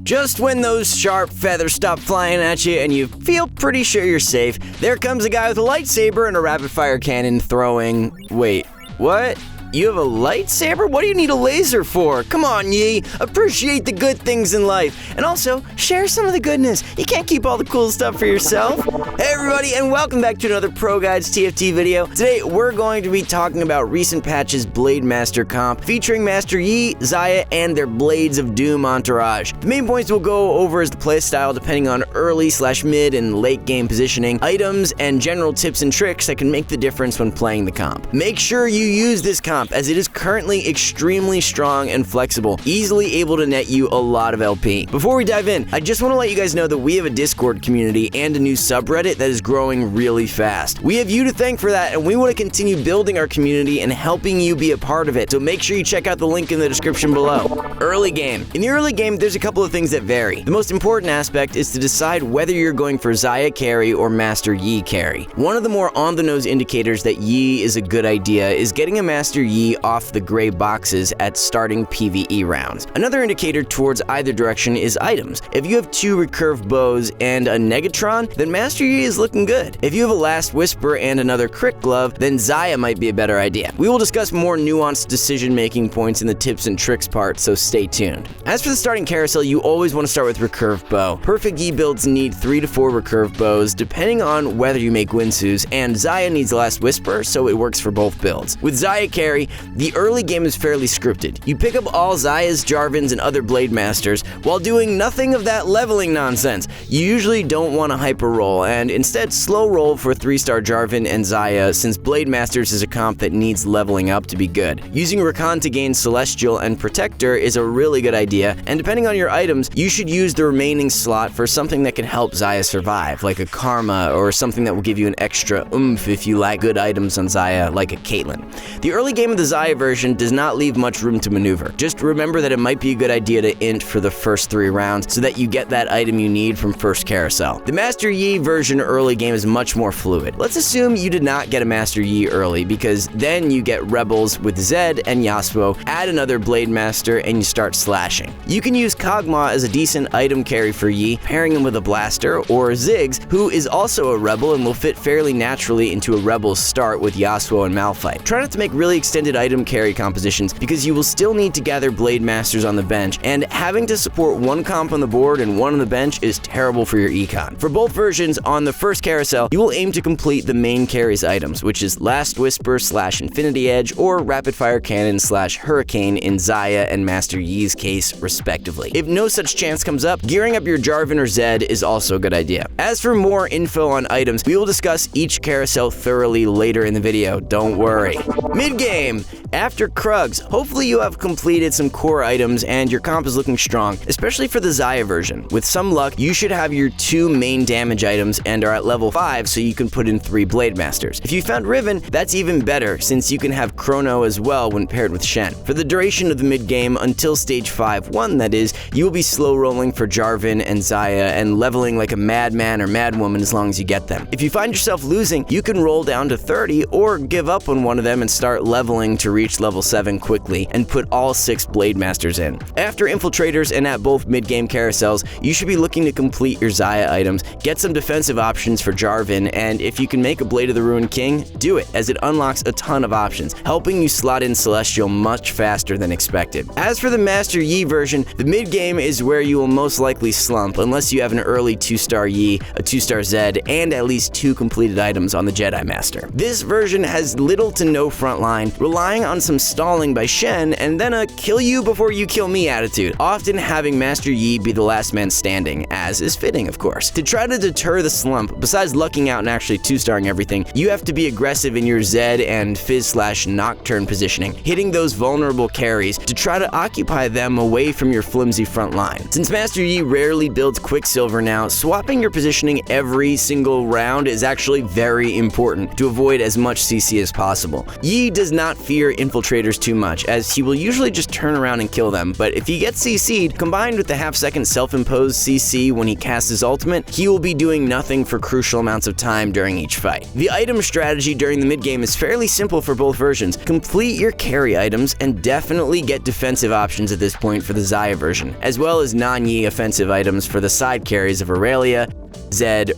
Just when those sharp feathers stop flying at you and you feel pretty sure you're safe, there comes a guy with a lightsaber and a rapid-fire cannon throwing... Wait, what? You have a lightsaber? What do you need a laser for? Come on, Yi. Appreciate the good things in life. And also, share some of the goodness. You can't keep all the cool stuff for yourself. Hey everybody, and welcome back to another ProGuides TFT video. Today, we're going to be talking about recent patches BladeMaster comp, featuring Master Yi, Xayah, and their Blades of Doom entourage. The main points we'll go over is the playstyle depending on early/mid and late game positioning, items, and general tips and tricks that can make the difference when playing the comp. Make sure you use this comp, as it is currently extremely strong and flexible, easily able to net you a lot of LP. Before we dive in, I just want to let you guys know that we have a Discord community and a new subreddit that is growing really fast. We have you to thank for that, and we want to continue building our community and helping you be a part of it, so make sure you check out the link in the description below. Early game. In the early game, there's a couple of things that vary. The most important aspect is to decide whether you're going for Xayah carry or Master Yi carry. One of the more on-the-nose indicators that Yi is a good idea is getting a Master Yi off the gray boxes at starting PvE rounds. Another indicator towards either direction is items. If you have 2 recurve bows and a Negatron, then Master Yi is looking good. If you have a Last Whisper and another Crit Glove, then Xayah might be a better idea. We will discuss more nuanced decision-making points in the tips and tricks part, so stay tuned. As for the starting carousel, you always want to start with recurve bow. Perfect Yi builds need 3 to 4 recurve bows, depending on whether you make Winsus, and Xayah needs Last Whisper, so it works for both builds. With Xayah carry, the early game is fairly scripted. You pick up all Xayah's, Jarvan's, and other BladeMasters while doing nothing of that leveling nonsense. You usually don't want to hyper roll, and instead slow roll for 3-star Jarvan and Xayah, since BladeMasters is a comp that needs leveling up to be good. Using Rakan to gain Celestial and Protector is a really good idea, and depending on your items, you should use the remaining slot for something that can help Xayah survive, like a Karma or something that will give you an extra oomph if you lack good items on Xayah, like a Caitlyn. The early game of the Xayah version does not leave much room to maneuver. Just remember that it might be a good idea to int for the first 3 rounds so that you get that item you need from first carousel. The Master Yi version early game is much more fluid. Let's assume you did not get a Master Yi early, because then you get Rebels with Zed and Yasuo, add another BladeMaster, and you start slashing. You can use Kog'Maw as a decent item carry for Yi, pairing him with a Blaster, or Ziggs, who is also a Rebel and will fit fairly naturally into a Rebel start with Yasuo and Malphite. Try not to make really extended item carry compositions, because you will still need to gather BladeMasters on the bench, and having to support one comp on the board and one on the bench is terrible for your econ. For both versions, on the first carousel, you will aim to complete the main carry's items, which is Last Whisper / Infinity Edge or Rapid Fire Cannon / Hurricane in Xayah and Master Yi's case, respectively. If no such chance comes up, gearing up your Jarvan or Zed is also a good idea. As for more info on items, we will discuss each carousel thoroughly later in the video, don't worry. Mid-game. After Crumbz, hopefully you have completed some core items and your comp is looking strong, especially for the Xayah version. With some luck, you should have your 2 main damage items and are at level 5, so you can put in 3 BladeMasters. If you found Riven, that's even better, since you can have Chrono as well when paired with Shen. For the duration of the mid-game, until stage 5-1 that is, you will be slow rolling for Jarvan and Xayah and leveling like a madman or madwoman as long as you get them. If you find yourself losing, you can roll down to 30 or give up on one of them and start leveling to reach level 7 quickly and put all 6 BladeMasters in. After Infiltrators and at both mid-game carousels, you should be looking to complete your Xayah items, get some defensive options for Jarvan, and if you can make a Blade of the Ruined King, do it, as it unlocks a ton of options, helping you slot in Celestial much faster than expected. As for the Master Yi version, the mid-game is where you will most likely slump, unless you have an early 2-star Yi, a 2-star Zed, and at least 2 completed items on the Jedi Master. This version has little to no front line, relying on some stalling by Shen, and then a kill you before you kill me attitude, often having Master Yi be the last man standing, as is fitting of course. To try to deter the slump, besides lucking out and actually 2-starring everything, you have to be aggressive in your Zed and Fizz / Nocturne positioning, hitting those vulnerable carries to try to occupy them away from your flimsy front line. Since Master Yi rarely builds Quicksilver now, swapping your positioning every single round is actually very important to avoid as much CC as possible. Yi does not fear infiltrators too much, as he will usually just turn around and kill them, but if he gets CC'd, combined with the half-second self-imposed CC when he casts his ultimate, he will be doing nothing for crucial amounts of time during each fight. The item strategy during the mid-game is fairly simple for both versions. Complete your carry items and definitely get defensive options at this point for the Xayah version, as well as non-Yi offensive items for the side carries of Aurelia, Zed,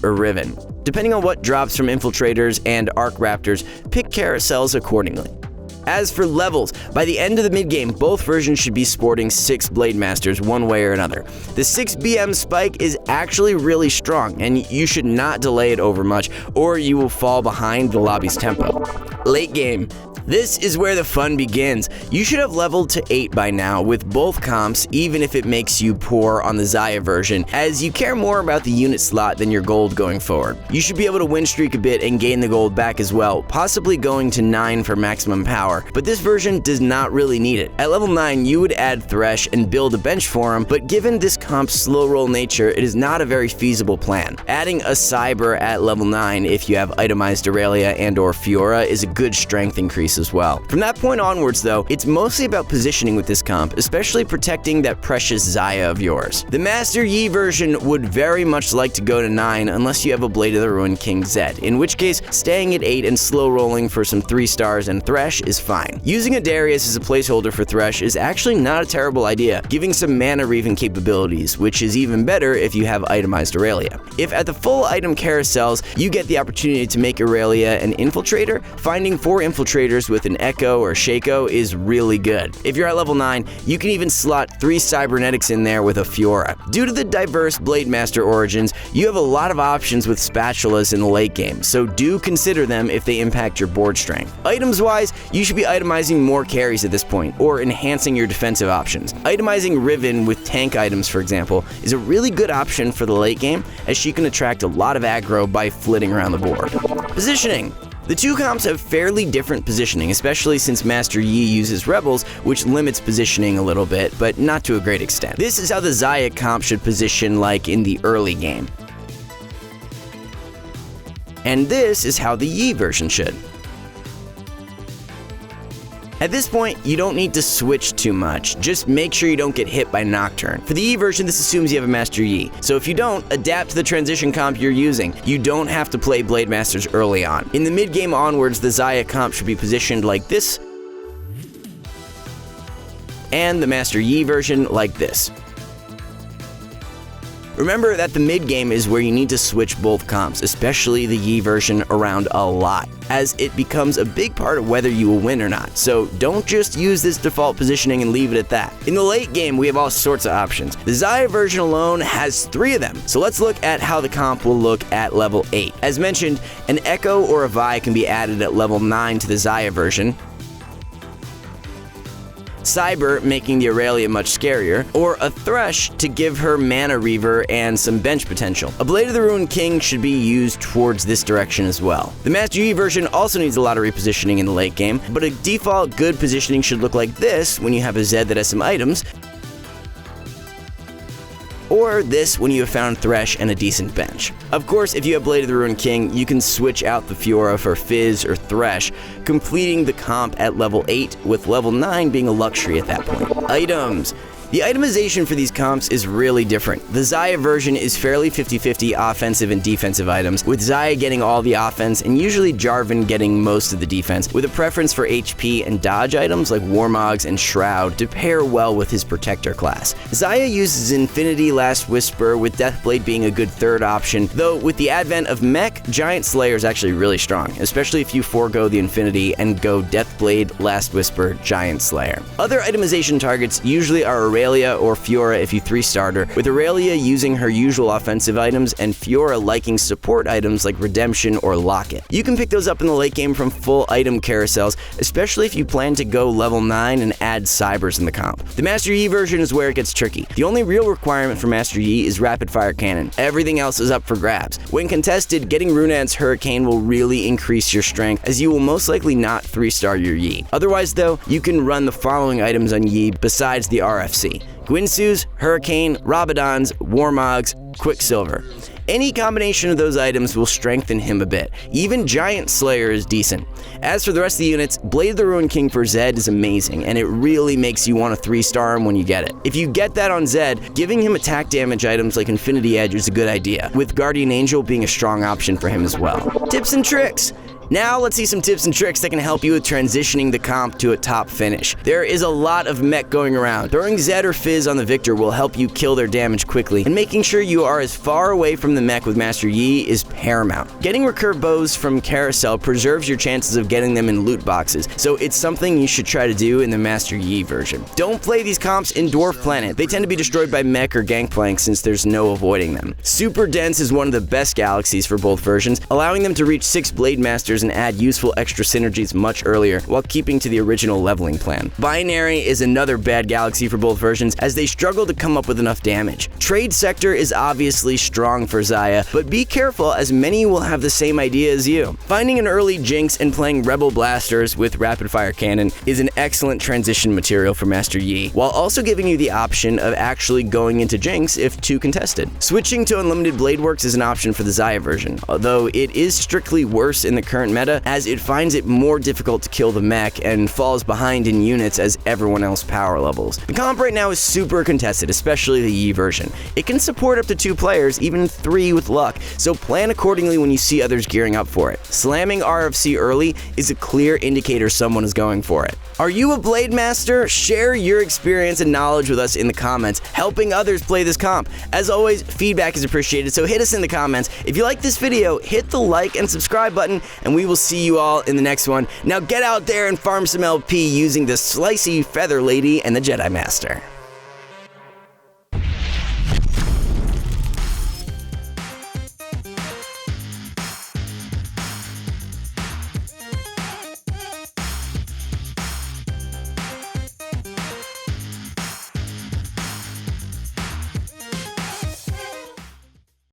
or Riven. Depending on what drops from infiltrators and arc raptors, pick carousels accordingly. As for levels, by the end of the mid-game, both versions should be sporting 6 BLADEMASTERs one way or another. The 6 BM spike is actually really strong, and you should not delay it over much, or you will fall behind the lobby's tempo. Late game. This is where the fun begins. You should have leveled to 8 by now with both comps, even if it makes you poor on the Xayah version, as you care more about the unit slot than your gold going forward. You should be able to win streak a bit and gain the gold back as well, possibly going to 9 for maximum power, but this version does not really need it. At level 9, you would add Thresh and build a bench for him, but given this comp's slow roll nature, it is not a very feasible plan. Adding a Cyber at level 9 if you have itemized Aurelia and or Fiora is a good strength increase as well. From that point onwards though, it's mostly about positioning with this comp, especially protecting that precious Xayah of yours. The Master Yi version would very much like to go to 9 unless you have a Blade of the Ruined King Zed, in which case staying at 8 and slow rolling for some 3 stars and Thresh is fine. Using a Darius as a placeholder for Thresh is actually not a terrible idea, giving some mana reaving capabilities, which is even better if you have itemized Aurelia. If at the full item carousels, you get the opportunity to make Aurelia an infiltrator, finding 4 infiltrators with an Echo or Shaco is really good. If you're at level 9, you can even slot 3 cybernetics in there with a Fiora. Due to the diverse BLADEMASTER origins, you have a lot of options with spatulas in the late game, so do consider them if they impact your board strength. Items-wise, you should be itemizing more carries at this point, or enhancing your defensive options. Itemizing Riven with tank items, for example, is a really good option for the late game, as she can attract a lot of aggro by flitting around the board. Positioning. The two comps have fairly different positioning, especially since Master Yi uses Rebels, which limits positioning a little bit, but not to a great extent. This is how the Xayah comp should position like in the early game. And this is how the Yi version should. At this point, you don't need to switch too much, just make sure you don't get hit by Nocturne. For the Yi version, this assumes you have a Master Yi, so if you don't, adapt to the transition comp you're using. You don't have to play BLADEMASTERs early on. In the mid-game onwards, the Xayah comp should be positioned like this, and the Master Yi version like this. Remember that the mid-game is where you need to switch both comps, especially the Yi version, around a lot, as it becomes a big part of whether you will win or not, so don't just use this default positioning and leave it at that. In the late game, we have all sorts of options. The Xayah version alone has 3 of them, so let's look at how the comp will look at level 8. As mentioned, an Echo or a Vi can be added at level 9 to the Xayah version, Cyber making the Aurelia much scarier, or a Thresh to give her Mana Reaver and some bench potential. A Blade of the Ruined King should be used towards this direction as well. The Master Yi version also needs a lot of repositioning in the late game, but a default good positioning should look like this when you have a Zed that has some items, or this when you have found Thresh and a decent bench. Of course, if you have Blade of the Ruined King, you can switch out the Fiora for Fizz or Thresh, completing the comp at level 8, with level 9 being a luxury at that point. Items. The itemization for these comps is really different. The Xayah version is fairly 50-50 offensive and defensive items, with Xayah getting all the offense and usually Jarvan getting most of the defense, with a preference for HP and dodge items like Warmogs and Shroud to pair well with his Protector class. Xayah uses Infinity Last Whisper, with Deathblade being a good third option, though with the advent of Mech, Giant Slayer is actually really strong, especially if you forego the Infinity and go Deathblade, Last Whisper, Giant Slayer. Other itemization targets usually are Aurelia or Fiora if you 3-starred her, with Aurelia using her usual offensive items and Fiora liking support items like Redemption or Locket. You can pick those up in the late game from full item carousels, especially if you plan to go level 9 and add Cybers in the comp. The Master Yi version is where it gets tricky. The only real requirement for Master Yi is Rapid Fire Cannon. Everything else is up for grabs. When contested, getting Runan's Hurricane will really increase your strength, as you will most likely not 3-star your Yi. Otherwise though, you can run the following items on Yi besides the RFC. Gwinsu's, Hurricane, Rabadon's, Warmogs, Quicksilver. Any combination of those items will strengthen him a bit. Even Giant Slayer is decent. As for the rest of the units, Blade of the Ruined King for Zed is amazing, and it really makes you want to 3-star him when you get it. If you get that on Zed, giving him attack damage items like Infinity Edge is a good idea, with Guardian Angel being a strong option for him as well. Tips and tricks. Now let's see some tips and tricks that can help you with transitioning the comp to a top finish. There is a lot of mech going around. Throwing Zed or Fizz on the Victor will help you kill their damage quickly, and making sure you are as far away from the mech with Master Yi is paramount. Getting recurve bows from Carousel preserves your chances of getting them in loot boxes, so it's something you should try to do in the Master Yi version. Don't play these comps in Dwarf Planet. They tend to be destroyed by mech or Gangplank since there's no avoiding them. Super Dense is one of the best galaxies for both versions, allowing them to reach 6 Blademasters and add useful extra synergies much earlier while keeping to the original leveling plan. Binary is another bad galaxy for both versions as they struggle to come up with enough damage. Trade Sector is obviously strong for Xayah, but be careful as many will have the same idea as you. Finding an early Jinx and playing Rebel Blasters with Rapid Fire Cannon is an excellent transition material for Master Yi, while also giving you the option of actually going into Jinx if too contested. Switching to Unlimited Blade Works is an option for the Xayah version, although it is strictly worse in the current meta as it finds it more difficult to kill the mech and falls behind in units as everyone else power levels. The comp right now is super contested, especially the Yi version. It can support up to 2 players, even 3 with luck, so plan accordingly when you see others gearing up for it. Slamming RFC early is a clear indicator someone is going for it. Are you a Blademaster? Share your experience and knowledge with us in the comments, helping others play this comp. As always, feedback is appreciated, so hit us in the comments. If you like this video, hit the like and subscribe button, and we will see you all in the next one. Now get out there and farm some LP using the Slicey Feather Lady and the Jedi Master.